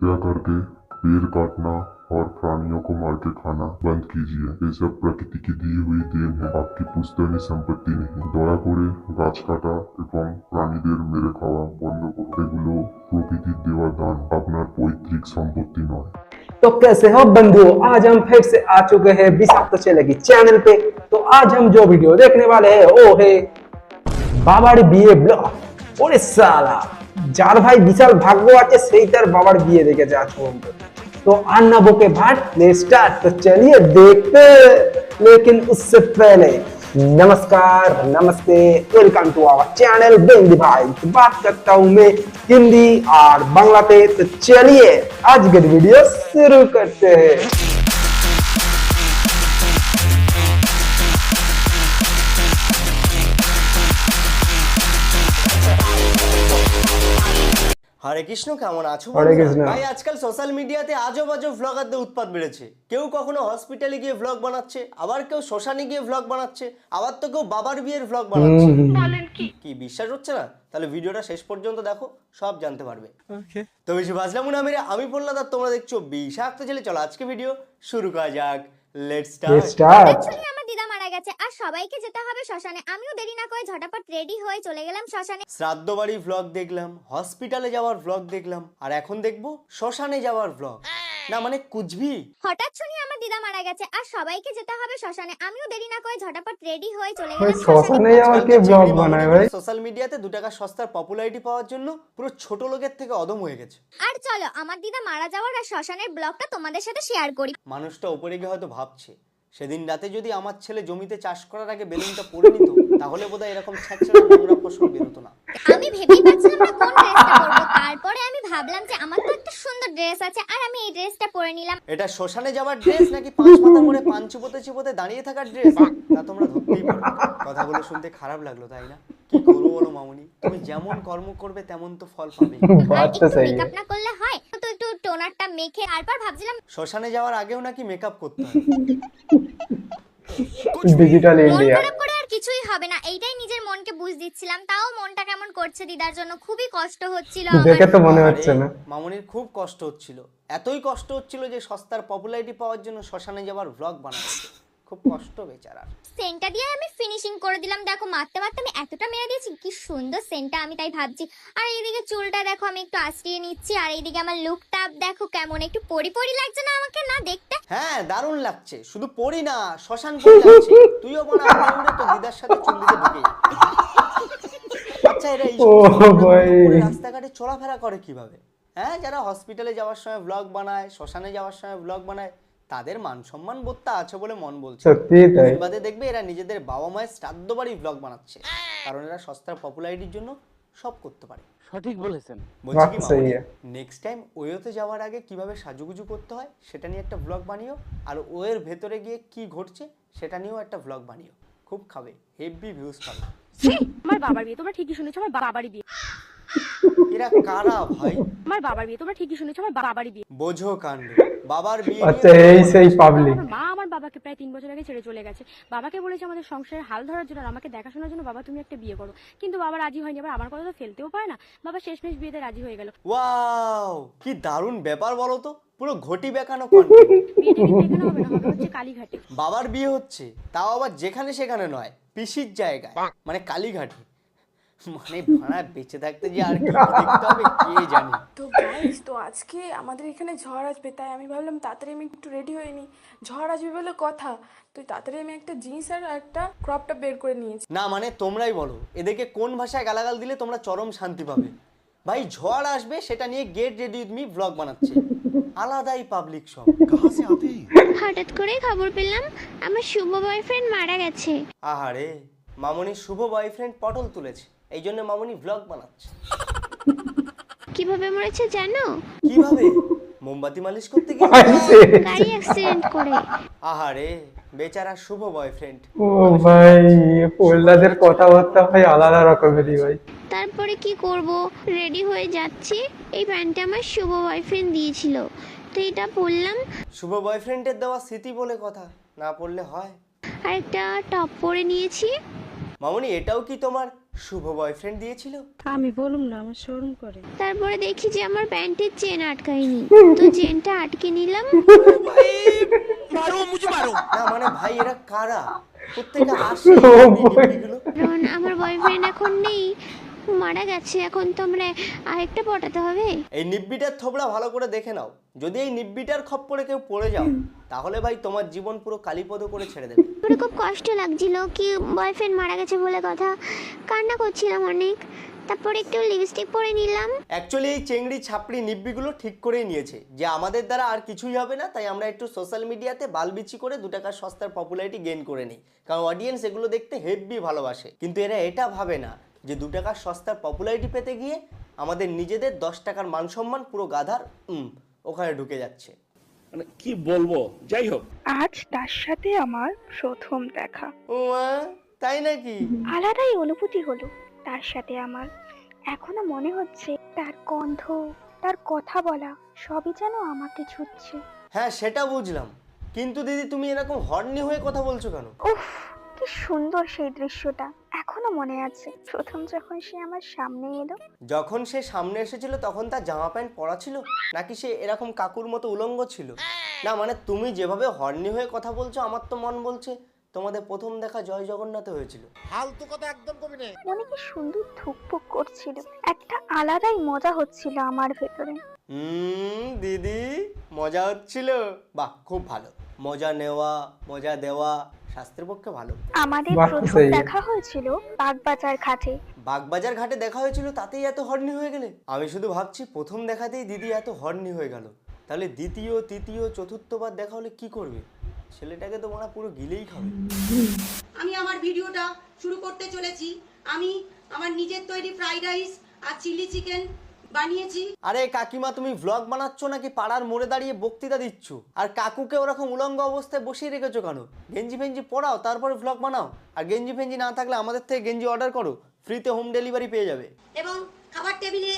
कृपया करके पेड़ काटना और प्राणियों को मार के खाना बंद कीजिए। ये सब प्रकृति की दी हुई देन है, आपकी पुश्तैनी संपत्ति नहीं। দয়া করে গাছ কাটা এবং প্রাণীদের মেরে খাওয়া বন্ধ করুন। এগুলো প্রকৃতির দেওয়া দান, আপনার পৈতৃক সম্পত্তি নয়। तो कैसे हो बंधुओं, आज हम फिर से आ चुके हैं विषाक्त चलेगी चैनल पे। तो आज हम जो वीडियो देखने वाले हैं वो है বাবার বিয়ে ব্লগ। ওরে সালা, যার ভাই বিশাল ভাগ্য আছে সেই তার বাবার বিয়ে দেখেছে আজ পর্যন্ত। तो अन्ना बोके भाट ले स्टार्ट। तो चलिए देखते हैं। लेकिन उससे पहले नमस्कार, नमस्ते, वेलकम टू आवर चैनल बेंदी भाई। तो बात करता हूँ मैं हिंदी और बांग्ला पे। तो चलिए आज की वीडियो शुरू करते हैं। হরে কৃষ্ণ, কেমন আছো? হরে কৃষ্ণ। ভাই আজকাল সোশ্যাল মিডিয়াতে আজব আজব ভ্লগারদের উৎপাত বেড়েছে। কেউ কখনো হসপিটালে গিয়ে ভ্লগ বানাচ্ছে, আবার কেউ শ্মশানে গিয়ে ভ্লগ বানাচ্ছে, আবার তো কেউ বাবার বিয়ের ভ্লগ বানাচ্ছে। বলেন কি বিশ্বাস হচ্ছে না? তাহলে ভিডিওটা শেষ পর্যন্ত দেখো, সব জানতে পারবে। তো বেশি ভাজলাম না মেরে, আমি বললাম আর তোমরা দেখছো বিষাক্ত ছেলে। চলো আজকে ভিডিও শুরু করা যাক। Let's start. অ্যাকচুয়ালি আমার দিদা মারা গেছে আর সবাইকে যেতে হবে শ্মশানে। আমিও দেরি না করে ঝটাপট রেডি হয়ে চলে গেলাম শ্মশানে। শ্রাদ্ধ বাড়ি ভ্লগ দেখলাম, হসপিটালে যাওয়ার ভ্লগ দেখলাম, আর এখন দেখবো শ্মশানে যাওয়ার ভ্লগ। না মানে কুচবি। হঠাৎ শুনি আমার দিদা মারা গেছে আর সবাইকে যেতে হবে শ্মশানে। আমিও দেরি না করে ঝটাপট রেডি হয়ে চলে গেলাম শ্মশানে যাওয়ার কে ব্লগ বানায় ভাই? সোশ্যাল মিডিয়াতে 2 টাকা সস্তার পপুলারিটি পাওয়ার জন্য পুরো ছোট লোকের থেকে অদম হয়ে গেছে। আর চলো আমার দিদা মারা যাওয়ার আর শ্মশানের ব্লগটা তোমাদের সাথে শেয়ার করি। মানুষটা উপরে গিয়ে হয়তো ভাবছে, সেদিন রাতে যদি আমার ছেলে জমিতে চাষ করার আগে বেলুনটা পরে নিত তাহলে বোধহয় এরকম ছ্যাঁচড়া নোংরা ফসল বেরোতো না। আমি ভেবেই পাচ্ছিলাম না কোন ড্রেসটা পরবো। তারপরে আমি ভাবলাম যে আমার তো একটা সুন্দর ড্রেস আছে আর আমি এই ড্রেসটা পরে নিলাম। এটা শ্মশানে যাওয়ার ড্রেস নাকি 5 মাথা করে পান চিবোতে চিবোতে দাঁড়িয়ে থাকার ড্রেস, তা তোমরা ধরতেই পারো। কথাগুলো শুনতে খারাপ লাগলো তাই না? কি করবো বলো মামুনি, তুমি যেমন কর্ম করবে তেমন তো ফল পাবে। আর একটু মেকআপ না করলে হয়? তো একটু টোনারটা মেখে তারপর ভাবছিলাম শ্মশানে যাওয়ার আগেও নাকি মেকআপ করতে হয়। Digital India. মন খারাপ করে আর কিছুই হবে না, এইটাই নিজের মনকে বুঝ দিচ্ছিলাম। তাও মনটা কেমন করছে দিদার জন্য, খুবই কষ্ট হচ্ছিল দেখে তো মনে আরে, হচ্ছে না। মামুনির খুব কষ্ট হচ্ছিল, এতই কষ্ট হচ্ছিল যে সস্তার পপুলারিটি পাওয়ার জন্য শ্মশানে যাওয়ার ভ্লগ বানাচ্ছে। খুব কষ্ট বেচারার। সেন্টটা দিয়ে আমি ফিনিশিং করে দিলাম। দেখো মারতে মারতে আমি এতটা মেরে দিয়েছি, কি সুন্দর সেন্টটা, আমি তাই ভাবছি। আর এইদিকে চুলটা দেখো আমি একটু আঁচড়িয়ে নিচ্ছি। আর এইদিকে আমার লুকটা দেখো কেমন, একটু পরি পরি লাগছে না আমাকে না দেখতে? হ্যাঁ দারুণ লাগছে, শুধু পড়ি না শ্মশান পড়ি লাগছে। তুইও বানা উড়ে তো দিদার সাথে চুল দিতে ঢুকে। আচ্ছা এরা এই রাস্তাঘাটে চলাফেরা করে কিভাবে? হ্যাঁ, যারা হসপিটালে যাওয়ার সময় ব্লগ বানায়, শ্মশানে যাওয়ার সময় ব্লগ বানায়, তাদের মান সম্মান বোধটা আছে বলে মন বলছে। সত্যি তাই। বাদে দেখবে এরা নিজেদের বাবা মায়ের শ্রাদ্ধ বাড়ি ব্লগ বানাচ্ছে, কারণ এরা সস্তার পপুলারিটির জন্য সব করতে পারে। সঠিক বলেছেন। বলছি কি সহি মামুনি, নেক্সট টাইম ওয়েতে যাওয়ার আগে কিভাবে সাজুগুজু করতে হয় সেটা নিয়ে একটা ব্লগ বানিও, আর ওয়ের ভেতরে গিয়ে কি ঘটছে সেটা নিয়েও একটা ব্লগ বানিও। খুব খাবে, হেভি ভিউজ পাবে। আমার বাবার বিয়ে, তোমরা ঠিকই শুনেছো, আমার বাবারই বিয়ে। এরা কারা ভাই? আমার বাবার বিয়ে, তোমরা ঠিকই শুনেছো, আমার বাবারই বিয়ে। বোঝো কাণ্ড, বাবার বিয়ে আচ্ছা এই সেই পাবলিক। আমার মা আমার বাবাকে প্রায় 3 বছর আগে ছেড়ে চলে গেছে। বাবাকে বলেছে আমাদের সংসারের হাল ধরার জন্য আর আমাকে দেখাশোনার জন্য, বাবা তুমি একটা বিয়ে করো। কিন্তু বাবা রাজি হয়নি। আবার আমার কথা তো ফেলতেও পারে না। বাবা শেষমেশ বিয়েতে রাজি হয়ে গেল। ওয়াও, কি দারুণ ব্যাপার বলো তো, পুরো ঘটি বেকানো কন্টেন্ট। বিয়েটা কিন্তু এখানে হবে না, হবে হচ্ছে কালীঘাটে। বাবার বিয়ে হচ্ছে, তাও আবার যেখানে সেখানে নয়, পিসির জায়গায়, মানে কালীঘাটে। মানে ভাড়া বেঁচে থাকতে যে আর কি দেখতে হবে কে জানে। তো গাইস, তো আজকে আমাদের এখানে ঝড় আসবে, তাই আমি ভাবলাম তাড়াতাড়ি আমি একটু রেডি হয়ে নিই। ঝড় আসবে বলে কথা, তো তাড়াতাড়ি আমি একটা জিন্স আর একটা ক্রপটা বের করে নিয়েছি। না মানে তোমরাই বলো, এদেরকে কোন ভাষায় গালাগাল দিলে তোমরা চরম শান্তি পাবে? ভাই ঝড় আসবে সেটা নিয়ে get ready with me blog বানাচ্ছে, আলাদাই পাবলিক সব। হঠাৎ করে খবর পেলাম আমার শুভ বয়ফ্রেন্ড মারা গেছে। আহারে, মামুনি শুভ বয়ফ্রেন্ড পটল তুলেছে, এই জন্য মামুনি ব্লগ বানাচ্ছে। কিভাবে মরেছে জানো? কিভাবে? মোমবাতি মালিশ করতে গিয়ে? গাড়ি অ্যাক্সিডেন্ট করে। আহারে, বেচারা শুভ বয়ফ্রেন্ড। ও ভাই, পোল্লাদের কথাবার্তা ভাই আলাদা রকমেরই ভাই। তারপরে কি করব, রেডি হয়ে যাচ্ছি। এই প্যান্টটা আমার শুভ বয়ফ্রেন্ড দিয়েছিল, তো এটা পরলাম। শুভ বয়ফ্রেন্ডের দেওয়া স্মৃতি বলে কথা, না পড়লে হয়। আর একটা টপ পরে নিয়েছি। মামুনি এটাও কি তোমার শুভ বয়ফ্রেন্ড দিয়েছিল? আমি বলুম না, আমার শরম করে। তারপরে দেখি যে আমার প্যান্টের চেন আটকায়নি, তো চেনটা আটকে নিলাম। না মানে ভাই এরা কারা? প্রত্যেকটা আসে এই নিবৃত্তিগুলো। কারণ আমার বয়ফ্রেন্ড এখন নেই, মারা গেছে। এখন তো আমরা আরেকটা পটাতে হবে। এই নিব্বিটার থোবড়া ভালো করে দেখে নাও, যদি এই নিব্বিটার খপ্পরে কেউ পড়ে যাও তাহলে ভাই তোমার জীবন পুরো কালীপদ করে ছেড়ে দেবে। আমার খুব কষ্ট লাগছিল কি বয়ফ্রেন্ড মারা গেছে বলে কথা, কান্না করছিলাম অনেক। তারপরে একটু লিপস্টিক পরে নিলাম। অ্যাকচুয়ালি এই চেংড়ি ছাপড়ি নিব্বিগুলো ঠিক করেই নিয়েছে যে আমাদের দ্বারা আর কিছুই হবে না, তাই আমরা একটু সোশ্যাল মিডিয়াতে বালবিচি করে 2 টাকার সস্তার পপুলারিটি গেইন করে নিই, কারণ অডিয়েন্স এগুলো দেখতে হেভি ভালোবাসে। কিন্তু এরা এটা ভাবে না যে 2 টাকার সস্তার পপুলারিটি পেতে গিয়ে আমাদের নিজেদের 10 টাকার মান সম্মান পুরো গাধার ওখানে ঢুকে যাচ্ছে। মানে কি বলবো, যাই হোক। আজ তার সাথে আমার প্রথম দেখা। ও তাই নাকি? আলাদাই অনুভূতি হলো তার সাথে আমার। এখনো মনে হচ্ছে তার গন্ধ, তার কথা বলা সবই যেন আমাকে ছুঁচ্ছে। হ্যাঁ সেটা বুঝলাম, কিন্তু দিদি তুমি এরকম হর্নি হয়ে কথা বলছো কেন? উফ, কি সুন্দর সেই দৃশ্যটা, এখনো মনে আছে প্রথম যখন সে আমার সামনে এলো। যখন সে সামনে এসেছিল তখন তার জামা প্যান্ট পরা ছিল নাকি সে এরকম কাকুর মতো উলঙ্গ ছিল? না মানে তুমি যেভাবে হর্নি হয়ে কথা বলছো আমার তো মন বলছে তোমাদের প্রথম দেখা জয় জগন্নাথে হয়েছিল। মনে কি সুন্দর ধুকপুক করছিল, একটা আলাদাই মজা হচ্ছিল আমার ভেতরে। দিদি মজা হচ্ছিল? বাহ খুব ভালো, মজা নেওয়া মজা দেওয়া স্বাস্থ্যের পক্ষে ভালো। আমাদের বাহ, প্রথম সেই। দেখা হয়েছিল বাগবাজার ঘাটে। বাগবাজার ঘাটে দেখা হয়েছিল তাতেই এত হর্নি হয়ে গেলে? আমি শুধু ভাবছি প্রথম দেখাতেই দিদি এত হর্নি হয়ে গেল, তাহলে দ্বিতীয় তৃতীয় চতুর্থবার দেখা হলে কি করবে? ছেলেটাকে তো মনে হয় পুরো গিলেই খাবে। আমি আমার ভিডিওটা শুরু করতে চলেছি। আমি আমার নিজের তৈরি ফ্রাইড রাইস আর চিলি চিকেন বানিয়েছি। আরে কাকিমা তুমি ভ্লগ বানাচ্ছ নাকি পাড়ার মোড়ে দাঁড়িয়ে বক্তৃতা দিচ্ছ? আর কাকুকে ওরকম উলঙ্গ অবস্থায় বসিয়ে রেখেছো কেন? গেঞ্জি ফেঞ্জি পরাও তারপরে ভ্লগ বানাও। আর গেঞ্জি ফেঞ্জি না থাকলে আমাদের থেকে গেঞ্জি অর্ডার করো, ফ্রিতে হোম ডেলিভারি পেয়ে যাবে। এবং খাবার টেবিলে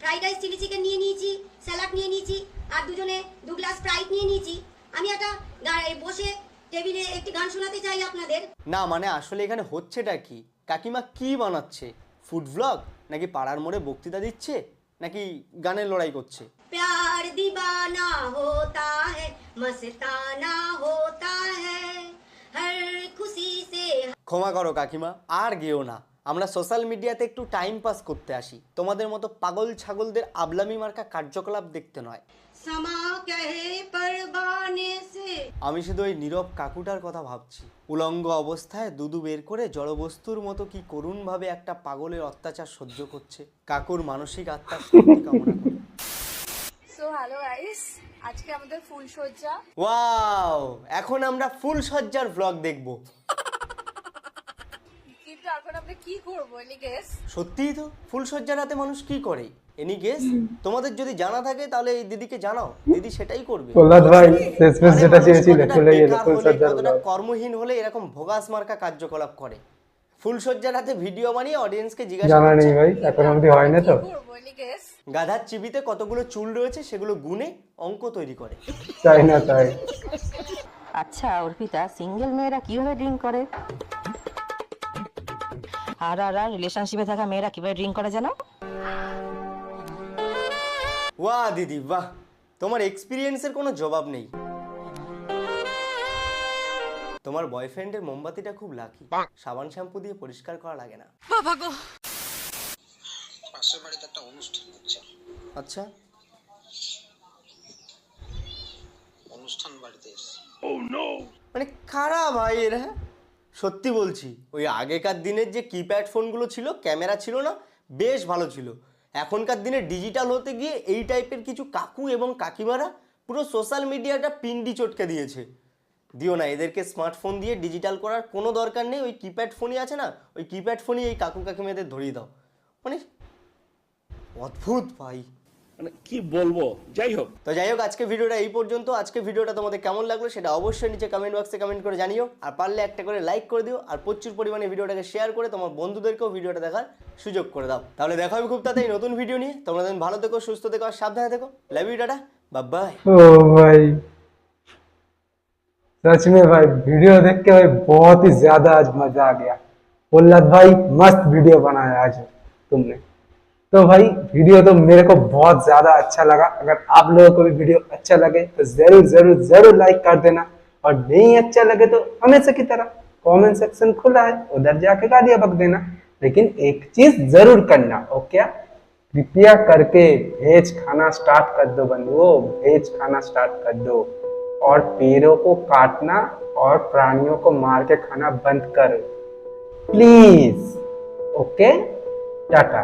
ফ্রাইড রাইস চিলি চিকেন নিয়ে নিয়েছি, স্যালাড নিয়ে নিয়েছি, আর দুজনে 2 গ্লাস স্প্রাইট নিয়ে নিয়েছি। আমি একটা বসে টেবিলে একটি গান শোনাতে চাই আপনাদের। না মানে আসলে এখানে হচ্ছেটা কি? কাকিমা কি বানাচ্ছে? ফুড ভ্লগ নাকি পাড়ার মোড়ে বক্তৃতা দিচ্ছে নাকি গানের লড়াই করছে? प्यार दीवाना होता है, मस्ताना होता है, हर खुशी से। ক্ষমা করো কাকিমা, আর গেও না। আমরা সোশ্যাল মিডিয়াতে একটু টাইম পাস করতে আসি, তোমাদের মতো পাগল ছাগলদের আবলামি মার্কা কার্যকলাপ দেখতে নয়। समा कहे परवाने से। আমি শুধু ওই নীরব কাকুটার কথা ভাবছি, উলঙ্গ অবস্থায় দুদু বের করে জড়বস্তুর মতো কি করুণভাবে একটা পাগলের অত্যাচার সহ্য করছে। কাকুর মানসিক আত্মার শান্তি কামনা করি। সো হ্যালো গাইস, আজকে আমাদের ফুলসজ্জা। ওয়াও, এখন আমরা ফুল সজ্জার ভ্লগ দেখব। কিন্তু এখন আমরা কি করব এনি গেস? সত্যিই তো, ফুল সজ্জার রাতে মানুষ কি করে? Any guess? তোমাদের যদি জানা থাকে তাহলে এই দিদিকে জানাও, দিদি সেটাই করবে। প্রহ্লাদ ভাই শেষমেশ আরে যেটা মানুষ চেয়েছিল কতটা চলে গেল বেকার ফুল হলে, সজ্জার কতটা vlog। কর্মহীন হলে এরকম ভোগাস মার্কা কার্যকলাপ করে। ফুলসজ্জার রাতে ভিডিও বানিয়ে অডিয়েন্সকে জিজ্ঞাসা জানা নেই করছে ভাই, এখন অবধি হয় না তো। করব এনি গেস? গাধার চিবিতে কতগুলো চুল রয়েছে সেগুলো গুনে অঙ্ক তৈরি করে। চাই না তাই। আচ্ছা অর্পিতা, সিঙ্গেল মেয়েরা কিভাবে ড্রিঙ্ক করে? আর রিলেশনশিপে থাকা মেয়েরা কিভাবে ড্রিঙ্ক করে জানো? বাহ দিদি বাহ, তোমার এক্সপিরিয়েন্সের কোনো জবাব নেই। তোমার বয়ফ্রেন্ডের মোমবাতিটা খুব লাকি, সাবান শ্যাম্পু দিয়ে পরিষ্কার করা লাগে না। পাশের বাড়িতে একটা অনুষ্ঠান হচ্ছে, আচ্ছা অনুষ্ঠান বাড়িতে এসেছি। মানে কারা ভাই এরা? সত্যি বলছি, ওই আগেকার দিনের যে কিপ্যাড ফোনগুলো ছিল, ক্যামেরা ছিল না, বেশ ভালো ছিল। এখনকার দিনে ডিজিটাল হতে গিয়ে এই টাইপের কিছু কাকু এবং কাকিমারা পুরো সোশ্যাল মিডিয়াটা পিন্ডি চটকে দিয়েছে। দিও না, এদেরকে স্মার্টফোন দিয়ে ডিজিটাল করার কোনো দরকার নেই। ওই কিপ্যাড ফোনই আছে না, ওই কিপ্যাড ফোনই এই কাকু কাকিমাদের ধরিয়ে দাও। মানে অদ্ভুত ভাই। মানে কি বলবো, যাই হোক। তো যাই হোক, আজকে ভিডিওটা এই পর্যন্ত। আজকে ভিডিওটা তোমাদের কেমন লাগলো সেটা অবশ্যই নিচে কমেন্ট বক্সে কমেন্ট করে জানিও। আর পারলে একটা করে লাইক করে দিও, আর প্রচুর পরিমাণে ভিডিওটাকে শেয়ার করে তোমার বন্ধুদেরকেও ভিডিওটা দেখার সুযোগ করে দাও। তাহলে দেখা হবে খুব তাড়াতাড়ি নতুন ভিডিও নিয়ে। তোমরা ভালো থেকো, সুস্থ থেকো আর সাবধানে থেকো। Love you, tata, bye bye. ओ भाई सच में भाई वीडियो देख के भाई बहुत ही ज्यादा आज मजा आ गया। उल्लत भाई मस्त वीडियो बनाया आज तुमने। तो भाई वीडियो तो मेरे को बहुत ज्यादा अच्छा लगा। अगर आप लोगों को भी वीडियो अच्छा लगे तो जरूर जरूर जरूर लाइक कर देना, और नहीं अच्छा लगे तो हमेशा की तरह कमेंट सेक्शन खुला है, उधर जाके गालियां बक देना। लेकिन एक चीज जरूर करना, ओके, कृपया करके वेज खाना स्टार्ट कर दो बंधुओं, वेज खाना स्टार्ट कर दो, और पेड़ों को काटना और प्राणियों को मार के खाना बंद करो प्लीज। ओके, टाटा।